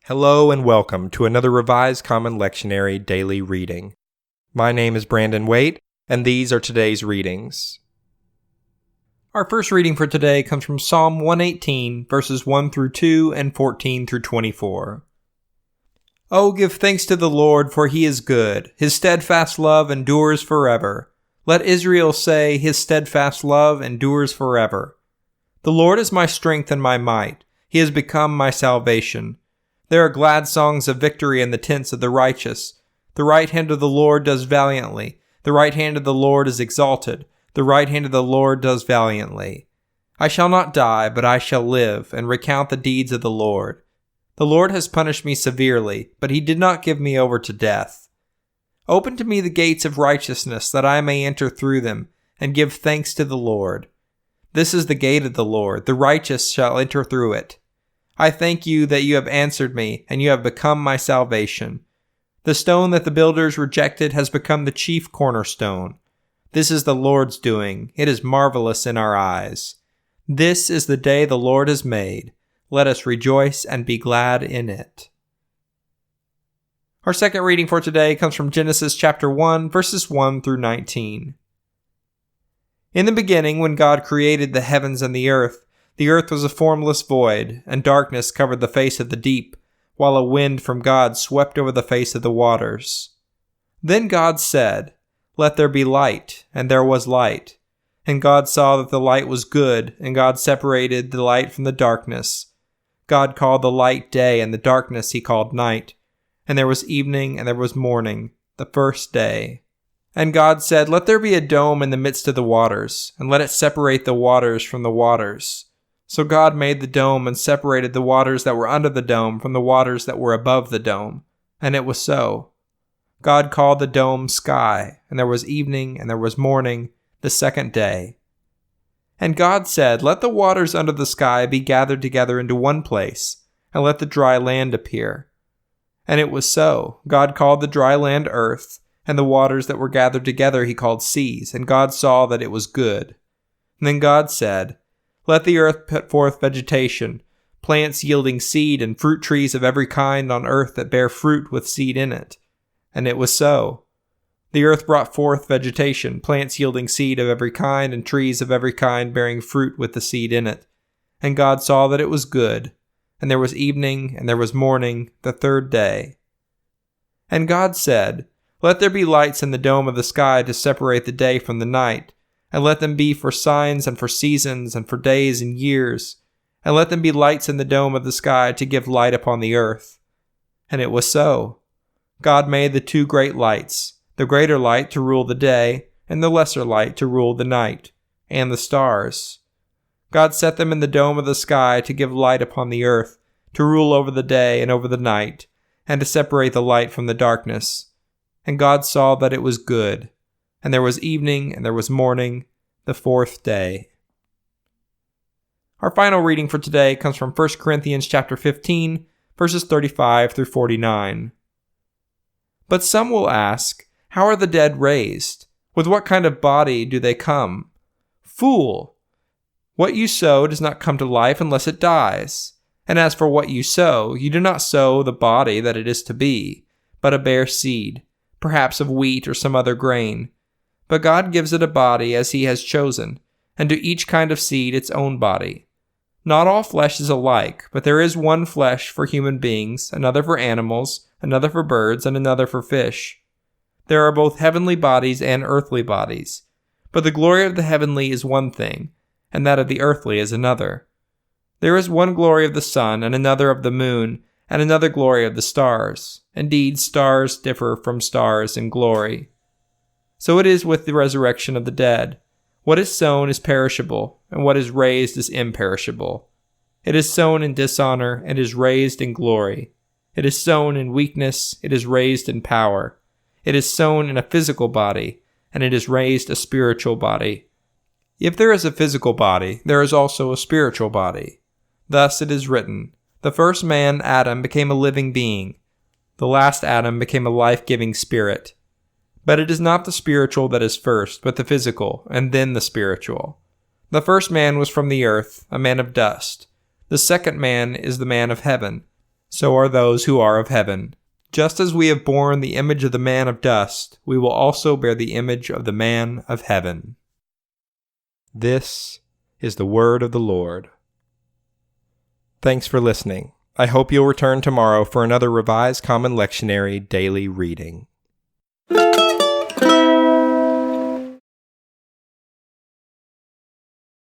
Hello and welcome to another Revised Common Lectionary daily reading. My name is Brandon Waite, and these are today's readings. Our first reading for today comes from Psalm 118, verses 1 through 2 and 14 through 24. Oh, give thanks to the Lord, for he is good. His steadfast love endures forever. Let Israel say, his steadfast love endures forever. The Lord is my strength and my might. He has become my salvation. There are glad songs of victory in the tents of the righteous. The right hand of the Lord does valiantly. The right hand of the Lord is exalted. The right hand of the Lord does valiantly. I shall not die, but I shall live, and recount the deeds of the Lord. The Lord has punished me severely, but he did not give me over to death. Open to me the gates of righteousness, that I may enter through them, and give thanks to the Lord. This is the gate of the Lord. The righteous shall enter through it. I thank you that you have answered me, and you have become my salvation. The stone that the builders rejected has become the chief cornerstone. This is the Lord's doing. It is marvelous in our eyes. This is the day the Lord has made. Let us rejoice and be glad in it. Our second reading for today comes from Genesis chapter 1, verses 1 through 19. In the beginning, when God created the heavens and the earth was a formless void, and darkness covered the face of the deep, while a wind from God swept over the face of the waters. Then God said, Let there be light, and there was light. And God saw that the light was good, and God separated the light from the darkness. God called the light day, and the darkness he called night. And there was evening, and there was morning, the first day. And God said, Let there be a dome in the midst of the waters, and let it separate the waters from the waters. So God made the dome and separated the waters that were under the dome from the waters that were above the dome. And it was so. God called the dome sky, and there was evening and there was morning, the second day. And God said, Let the waters under the sky be gathered together into one place, and let the dry land appear. And it was so. God called the dry land earth, and the waters that were gathered together he called seas, and God saw that it was good. And then God said, Let the earth put forth vegetation, plants yielding seed, and fruit trees of every kind on earth that bear fruit with seed in it. And it was so. The earth brought forth vegetation, plants yielding seed of every kind, and trees of every kind bearing fruit with the seed in it. And God saw that it was good. And there was evening, and there was morning, the third day. And God said, Let there be lights in the dome of the sky to separate the day from the night, and let them be for signs and for seasons and for days and years, and let them be lights in the dome of the sky to give light upon the earth. And it was so. God made the two great lights, the greater light to rule the day, and the lesser light to rule the night, and the stars. God set them in the dome of the sky to give light upon the earth, to rule over the day and over the night, and to separate the light from the darkness. And God saw that it was good. And there was evening, and there was morning, the fourth day. Our final reading for today comes from 1 Corinthians chapter 15, verses 35 through 49. But some will ask, How are the dead raised? With what kind of body do they come? Fool! What you sow does not come to life unless it dies. And as for what you sow, you do not sow the body that it is to be, but a bare seed, perhaps of wheat or some other grain. But God gives it a body as he has chosen, and to each kind of seed its own body. Not all flesh is alike, but there is one flesh for human beings, another for animals, another for birds, and another for fish. There are both heavenly bodies and earthly bodies, but the glory of the heavenly is one thing, and that of the earthly is another. There is one glory of the sun, and another of the moon, and another glory of the stars. Indeed, stars differ from stars in glory. So it is with the resurrection of the dead. What is sown is perishable, and what is raised is imperishable. It is sown in dishonor, and is raised in glory. It is sown in weakness, it is raised in power. It is sown in a physical body, and it is raised a spiritual body. If there is a physical body, there is also a spiritual body. Thus it is written, The first man, Adam, became a living being. The last Adam became a life-giving spirit. But it is not the spiritual that is first, but the physical, and then the spiritual. The first man was from the earth, a man of dust. The second man is the man of heaven. so are those who are of heaven. Just as we have borne the image of the man of dust, we will also bear the image of the man of heaven. This is the word of the Lord. Thanks for listening. I hope you'll return tomorrow for another Revised Common Lectionary daily reading.